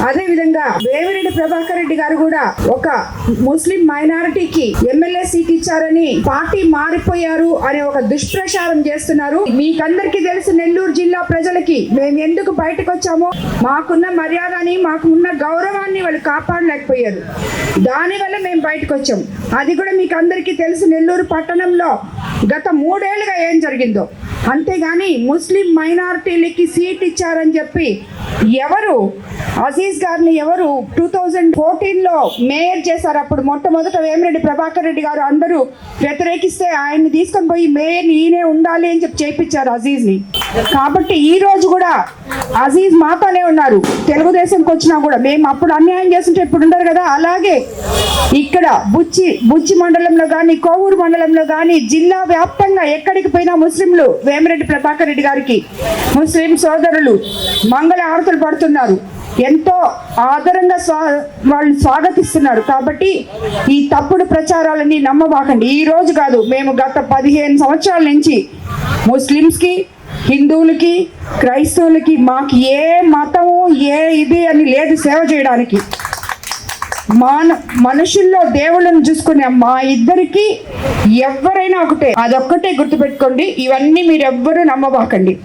అదే విధంగా వేమిరెడ్డి ప్రభాకర్ రెడ్డి గారు కూడా ఒక ముస్లిం మైనారిటీకి ఎమ్మెల్యే సీట్ ఇచ్చారని పార్టీ మారిపోయారు అనే ఒక దుష్ప్రచారం చేస్తున్నారు. మీకందరికీ తెలుసు నెల్లూరు జిల్లా ప్రజలకి మేము ఎందుకు బయటకు వచ్చామో. మాకున్న మర్యాదని మాకున్న గౌరవాన్ని వాళ్ళు కాపాడలేకపోయారు. దానివల్ల మేము బయటకు వచ్చాం. అది కూడా మీకు అందరికీ తెలుసు నెల్లూరు పట్టణంలో గత 3 ఏళ్ళుగా ఏం జరిగిందో. అంతేగాని ముస్లిం మైనారిటీలకి సీట్ ఇచ్చారని చెప్పి ఎవరు అజీజ్ గారిని ఎవరు 2014లో మేయర్ చేశారు. అప్పుడు మొట్టమొదట వేమిరెడ్డి ప్రభాకర్ రెడ్డి గారు అందరూ వ్యతిరేకిస్తే ఆయన్ని తీసుకొని పోయి మేయర్ని ఈయనే ఉండాలి అని చెప్పి చేయించారు అజీజ్ని. కాబట్టి ఈ రోజు కూడా అజీజ్ మాతోనే ఉన్నారు. తెలుగుదేశంకి వచ్చినా కూడా మేము అప్పుడు అన్యాయం చేస్తుంటే ఇప్పుడు ఉండరు కదా. అలాగే ఇక్కడ బుచ్చి మండలంలో కానీ కోవూరు మండలంలో కానీ జిల్లా వ్యాప్తంగా ఎక్కడికి పోయినా ముస్లింలు వేమిరెడ్డి ప్రభాకర్ రెడ్డి గారికి ముస్లిం సోదరులు మంగళ హారతులు పడుతున్నారు. ఎంతో ఆదరంగా వాళ్ళు స్వాగతిస్తున్నారు. కాబట్టి ఈ తప్పుడు ప్రచారాలని నమ్మబాకండి. ఈ రోజు కాదు, మేము గత 15 సంవత్సరాల నుంచి ముస్లిమ్స్కి, హిందువులకి, క్రైస్తవులకి మాకు ఏ మతము ఏ ఇది అని లేదు సేవ చేయడానికి. మనుషుల్లో దేవుళ్ళను చూసుకునే మా ఇద్దరికి ఎవరైనా ఒకటే. అదొక్కటే గుర్తుపెట్టుకోండి. ఇవన్నీ మీరు ఎవ్వరూ నమ్మబాకండి.